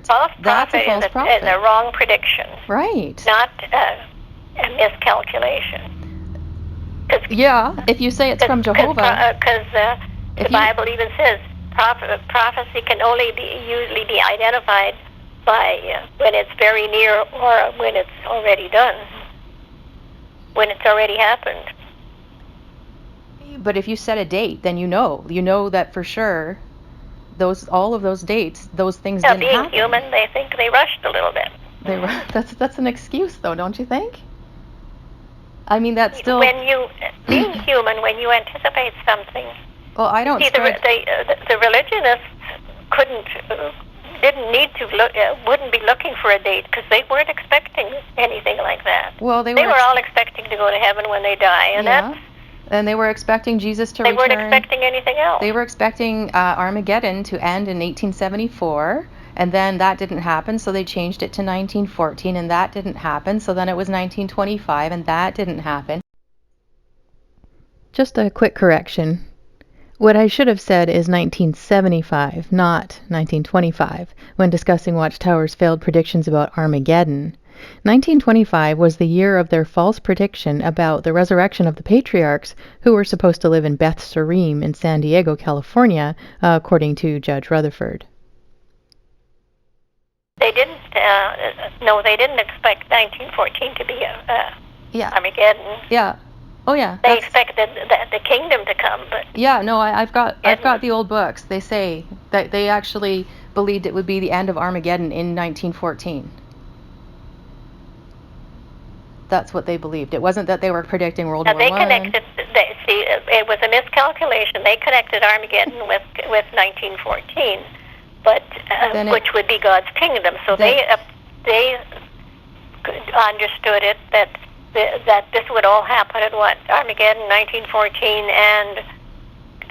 right. False That's prophet a false is prophet. a wrong prediction. Right. Not a miscalculation. Yeah, if you say it's from Jehovah. Because the Bible even says prophecy can only usually be identified by when it's very near or when it's already done, when it's already happened. But if you set a date, then you know that for sure. All of those dates, those things didn't happen. Being human, they think they rushed a little bit. That's an excuse, though, don't you think? I mean, that's still being human, when you anticipate something. Well, I don't. See, the religionists didn't need to look, wouldn't be looking for a date because they weren't expecting anything like that. Well, they were all expecting to go to heaven when they die, and and they were expecting Jesus to return. They weren't expecting anything else. They were expecting Armageddon to end in 1874, and then that didn't happen, so they changed it to 1914, and that didn't happen, so then it was 1925, and that didn't happen. Just a quick correction. What I should have said is 1975, not 1925, when discussing Watchtower's failed predictions about Armageddon. 1925 was the year of their false prediction about the resurrection of the patriarchs who were supposed to live in Beth Sarim in San Diego, California, according to Judge Rutherford. They didn't. No, they didn't expect 1914 to be Armageddon. Yeah. Oh yeah. They expected the kingdom to come, but yeah. No, I've got the old books. They say that they actually believed it would be the end of Armageddon in 1914. That's what they believed. It wasn't that they were predicting World War I. They connected. It was a miscalculation. They connected Armageddon with 1914, but which would be God's kingdom. So they understood it that this would all happen at Armageddon 1914, and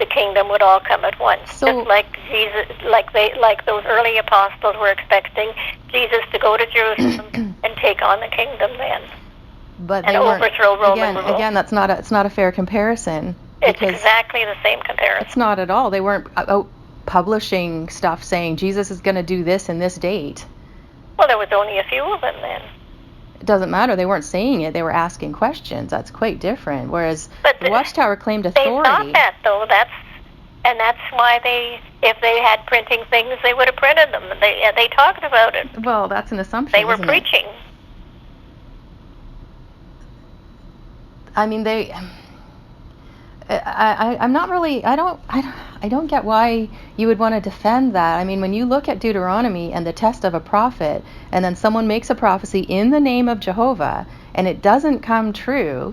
the kingdom would all come at once. So, just like Jesus, like those early apostles were expecting Jesus to go to Jerusalem and take on the kingdom then. But and overthrow Roman rule. Again, it's not a fair comparison. It's exactly the same comparison. It's not at all. They weren't out publishing stuff saying Jesus is going to do this in this date. Well, there was only a few of them then. It doesn't matter. They weren't saying it. They were asking questions. That's quite different. Whereas the Watchtower claimed authority. They thought that, though. That's why if they had printing things, they would have printed them. They talked about it. Well, that's an assumption. They were preaching. I mean, I'm not really. I don't get why you would want to defend that. I mean, when you look at Deuteronomy and the test of a prophet, and then someone makes a prophecy in the name of Jehovah, and it doesn't come true,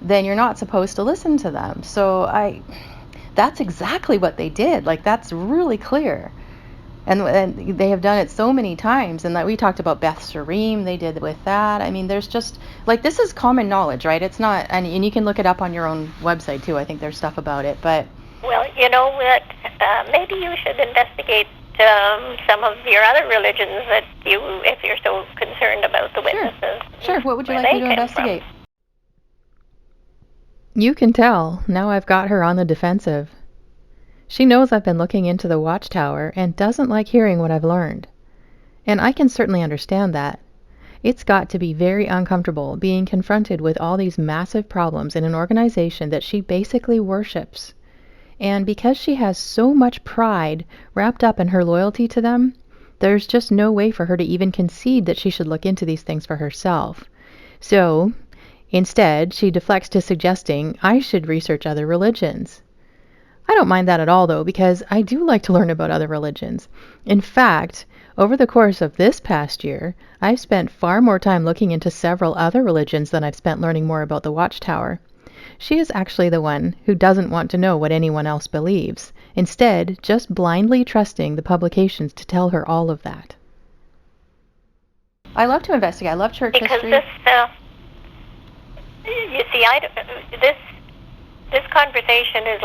then you're not supposed to listen to them. So that's exactly what they did. Like, that's really clear. And they have done it so many times, and that we talked about Beth Sarim, they did with that. I mean, there's just, like, this is common knowledge, right? It's not, and you can look it up on your own website, too. I think there's stuff about it, but... Well, you know what, maybe you should investigate some of your other religions if you're so concerned about the witnesses. Sure. What would you like me to investigate? You can tell. Now I've got her on the defensive. She knows I've been looking into the Watchtower and doesn't like hearing what I've learned. And I can certainly understand that. It's got to be very uncomfortable being confronted with all these massive problems in an organization that she basically worships. And because she has so much pride wrapped up in her loyalty to them, there's just no way for her to even concede that she should look into these things for herself. So, instead, she deflects to suggesting I should research other religions. I don't mind that at all, though, because I do like to learn about other religions. In fact, over the course of this past year, I've spent far more time looking into several other religions than I've spent learning more about the Watchtower. She is actually the one who doesn't want to know what anyone else believes, instead just blindly trusting the publications to tell her all of that. I love to investigate. I love church history. Because you see, this conversation is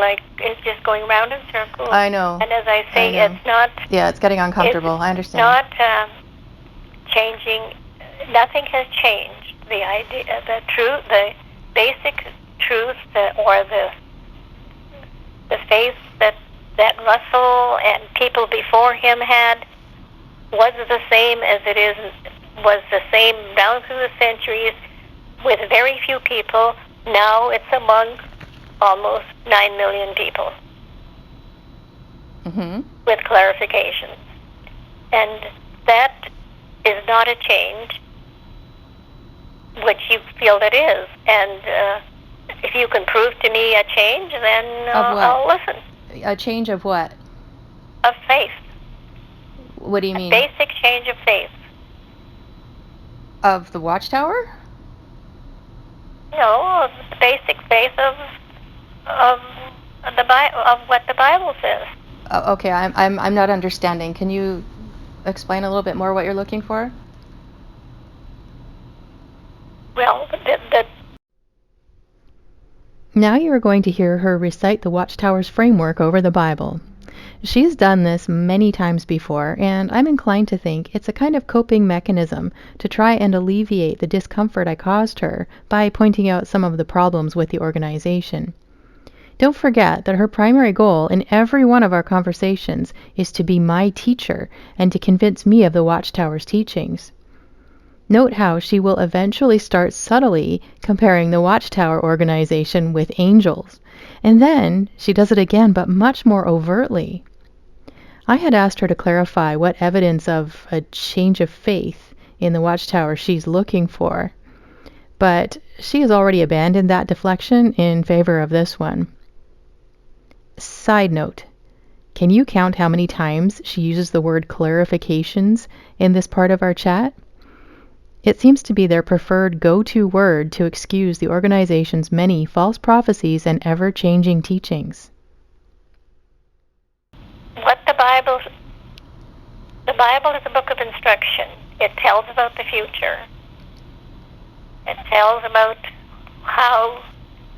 just going round in circles. I know. And as I say, it's not... Yeah, it's getting uncomfortable. I understand. It's not changing. Nothing has changed. The idea, the basic truth, or the faith that Russell and people before him had, was the same as it is, was the same down through the centuries with very few people. Now it's among almost 9 million people with clarifications. And that is not a change, which you feel it is. And if you can prove to me a change, then I'll listen. A change of what? Of faith. What do you mean? A basic change of faith. Of the Watchtower? No, the basic faith of what the Bible says. Okay, I'm not understanding. Can you explain a little bit more what you're looking for? Well, Now you are going to hear her recite the Watchtower's framework over the Bible. She's done this many times before, and I'm inclined to think it's a kind of coping mechanism to try and alleviate the discomfort I caused her by pointing out some of the problems with the organization. Don't forget that her primary goal in every one of our conversations is to be my teacher and to convince me of the Watchtower's teachings. Note how she will eventually start subtly comparing the Watchtower organization with angels, and then she does it again, but much more overtly. I had asked her to clarify what evidence of a change of faith in the Watchtower she's looking for, but she has already abandoned that deflection in favor of this one. Side note, can you count how many times she uses the word clarifications in this part of our chat? It seems to be their preferred go-to word to excuse the organization's many false prophecies and ever-changing teachings. What the Bible is a book of instruction. It tells about the future. It tells about how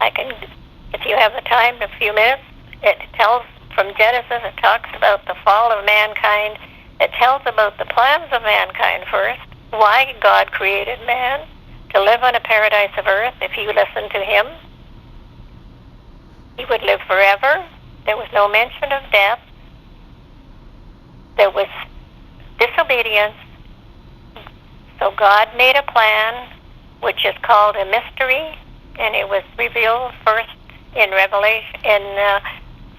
if you have the time, a few minutes, it tells from Genesis, it talks about the fall of mankind. It tells about the plans of mankind first, why God created man, to live on a paradise of earth. If you listen to him, he would live forever. There was no mention of death. There was disobedience. So God made a plan, which is called a mystery, and it was revealed first in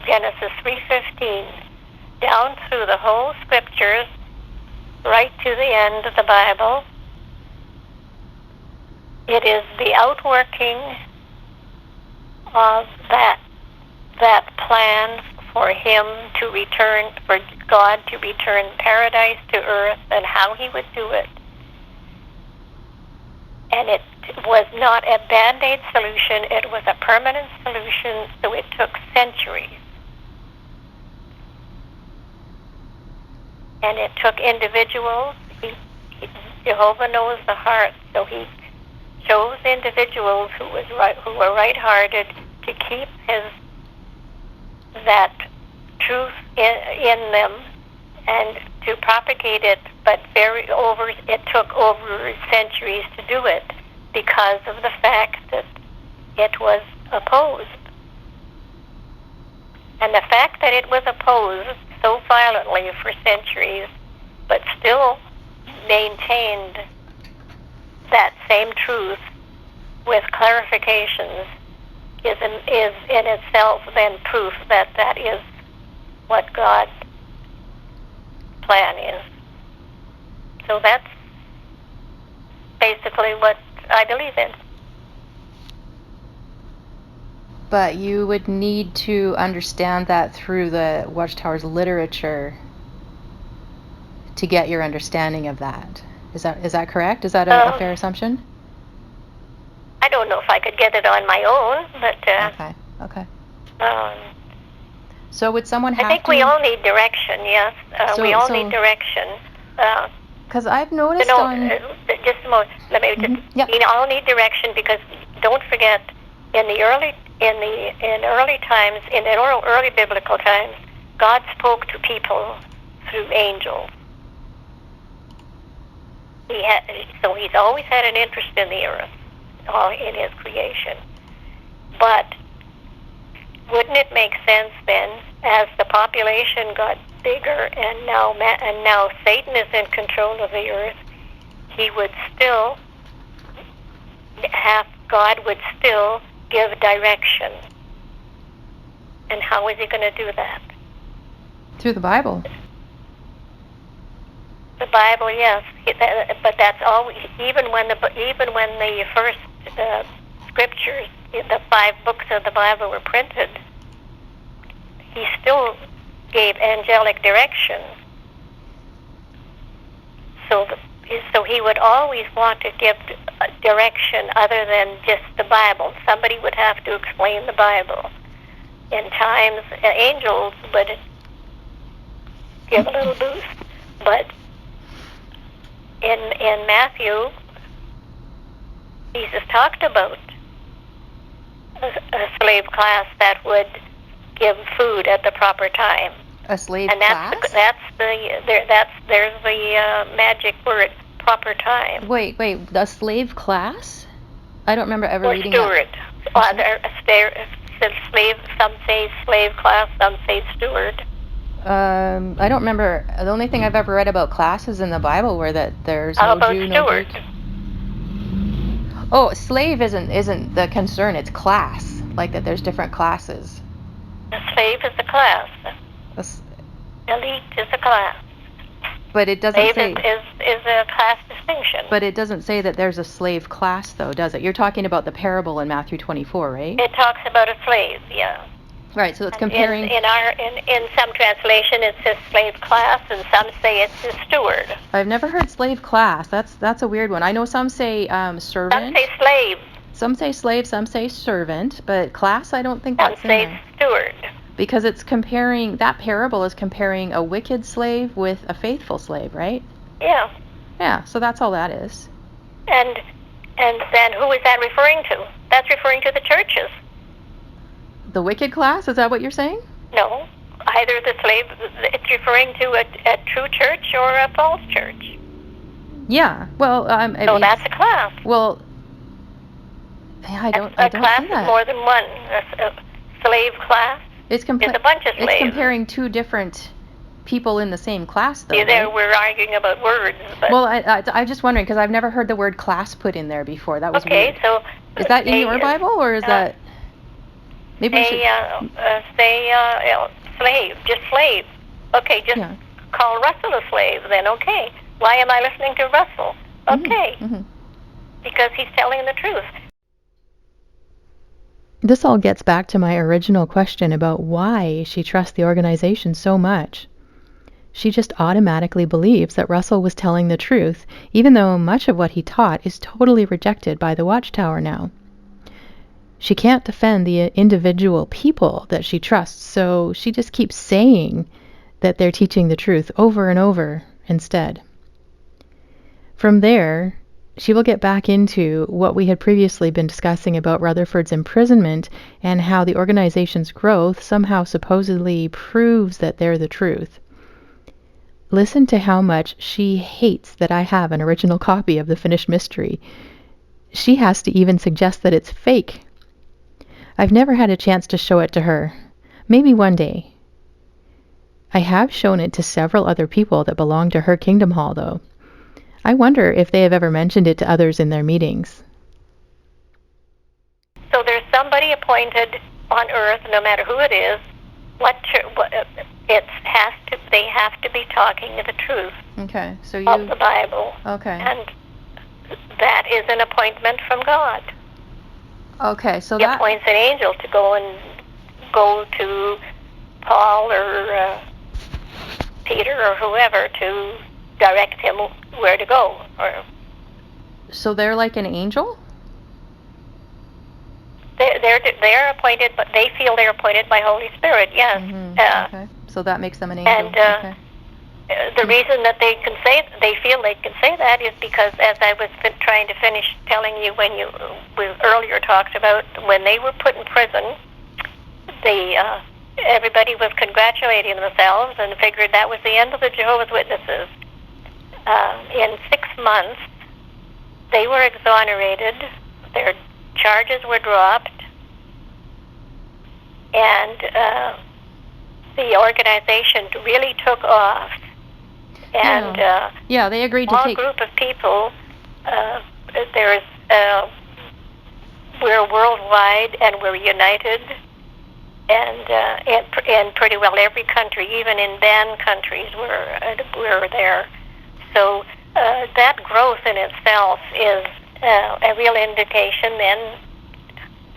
Genesis 3:15, down through the whole scriptures, right to the end of the Bible. It is the outworking of that plan for him to return, for God to return paradise to earth, and how he would do it. And it was not a band-aid solution, it was a permanent solution, so it took centuries. And it took individuals. Jehovah knows the heart, so he chose individuals who were right-hearted to keep that truth in them and to propagate it, but it took over centuries to do it because of the fact that it was opposed. And the fact that it was opposed so violently for centuries, but still maintained that same truth with clarifications, is in itself then proof that that is what God's plan is. So that's basically what I believe in. But you would need to understand that through the Watchtower's literature to get your understanding of that. Is that correct? Is that a fair assumption? I don't know if I could get it on my own, but Okay. So would someone have to... I think we all need direction, yes. We all need direction. Because I've noticed just a moment. Let me just... We all need direction because don't forget, in early times, in the early biblical times, God spoke to people through angels. So he's always had an interest in the earth, in his creation. But wouldn't it make sense then, as the population got bigger, and now Satan is in control of the earth, God would still give direction. And how is he going to do that? Through the Bible. The Bible, yes, but that's always, even when the first scriptures, the 5 books of the Bible were printed, he still gave angelic direction. So he would always want to give direction other than just the Bible. Somebody would have to explain the Bible. In times, angels would give a little boost, but in Matthew, Jesus talked about a slave class that would give food at the proper time. A slave class? There's the magic word, proper time. Wait, a slave class? I don't remember ever reading steward. Slave. Some say slave class. Some say steward. I don't remember. The only thing I've ever read about classes in the Bible were that there's no Jew, no Greek. Oh, slave isn't the concern. It's class, like that. There's different classes. A slave is a class. Elite is a class. But it doesn't say. Is a class distinction. But it doesn't say that there's a slave class, though, does it? You're talking about the parable in Matthew 24, right? It talks about a slave, yeah. Right, so it's comparing. In some translation it says slave class, and some say it's a steward. I've never heard slave class. That's a weird one. I know some say servant. Some say slave. Some say slave. Some say servant. But class, I don't think that's in there. Some say steward. Because it's comparing. That parable is comparing a wicked slave with a faithful slave, right? Yeah. Yeah. So that's all that is. And then who is that referring to? That's referring to the churches. The wicked class? Is that what you're saying? No. Either the slave, it's referring to a true church or a false church. Yeah. Well, so that's a class. Well, I don't see that. A class is more than one. A slave class is a bunch of slaves. It's comparing two different people in the same class, though. Yeah, right? We're arguing about words. But well, I'm just wondering, because I've never heard the word class put in there before. That was weird. Okay, so... Is that in your Bible, or is that... Maybe slave, just slave. Okay, just call Russell a slave, then okay. Why am I listening to Russell? Okay. Mm-hmm. Because he's telling the truth. This all gets back to my original question about why she trusts the organization so much. She just automatically believes that Russell was telling the truth, even though much of what he taught is totally rejected by the Watchtower now. She can't defend the individual people that she trusts, so she just keeps saying that they're teaching the truth over and over instead. From there, she will get back into what we had previously been discussing about Rutherford's imprisonment and how the organization's growth somehow supposedly proves that they're the truth. Listen to how much she hates that I have an original copy of the finished mystery. She has to even suggest that it's fake. I've never had a chance to show it to her. Maybe one day. I have shown it to several other people that belong to her Kingdom Hall, though. I wonder if they have ever mentioned it to others in their meetings. So there's somebody appointed on Earth, no matter who it is. They have to be talking the truth. Okay, so of the Bible. Okay. And that is an appointment from God. Okay, so he appoints an angel to go to Paul or Peter or whoever to direct him where to go. So they're like an angel? They're appointed, but they feel they're appointed by Holy Spirit. Yes. Mm-hmm. Okay. So that makes them an angel. And the reason that they feel they can say that is because, as I was trying to finish telling you we earlier talked about, when they were put in prison, everybody was congratulating themselves and figured that was the end of the Jehovah's Witnesses. In 6 months, they were exonerated, their charges were dropped, and the organization really took off, and they agreed to small take. Group of people. There's we're worldwide, and we're united, and pretty well every country, even in banned countries, we're there. So that growth in itself is a real indication, then,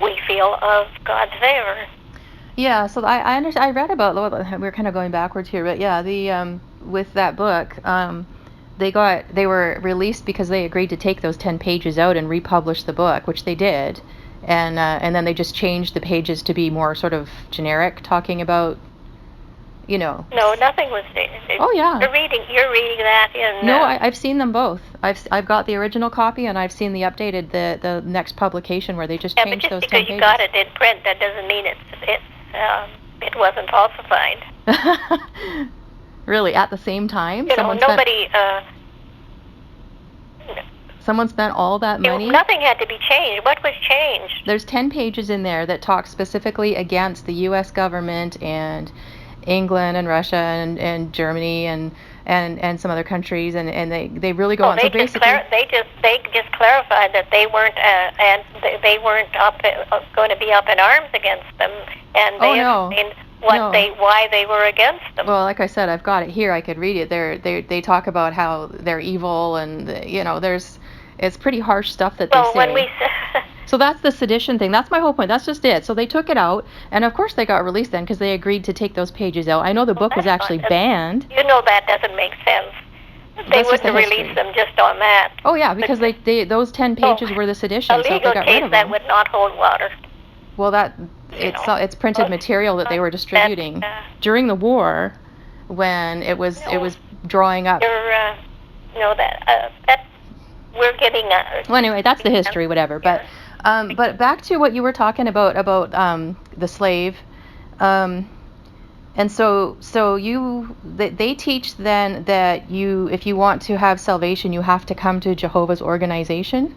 we feel, of God's favor. Yeah, so I understand. I read about, we're kind of going backwards here, but yeah, the with that book, they were released because they agreed to take those 10 pages out and republish the book, which they did, and then they just changed the pages to be more sort of generic, talking about, No, nothing was. Oh yeah. You're reading that in. No, I've seen them both. I've got the original copy, and I've seen the updated, the next publication where they just changed those 10 pages. Yeah, but just because you got it in print, that doesn't mean it wasn't falsified. Really, at the same time? Someone spent all that money? Nothing had to be changed. What was changed? There's 10 pages in there that talk specifically against the U.S. government and England and Russia and Germany and some other countries, and they really go on. So basically, they just clarified that they weren't they weren't going to be up in arms against them, and they explained why they were against them. Well, like I said, I've got it here. I could read it. They talk about how they're evil, and it's pretty harsh stuff that they say. When we So that's the sedition thing. That's my whole point. That's just it. So they took it out, and of course they got released then because they agreed to take those pages out. I know the book was actually banned. That doesn't make sense. They wouldn't release them just on that. Oh yeah, because those 10 pages were the sedition. A legal case that would not hold water. Well, it's printed material that they were distributing during the war, when it was drawing up. We're getting. Well, anyway, that's the history, whatever. But back to what you were talking about the slave, and so they teach then that if you want to have salvation, you have to come to Jehovah's organization.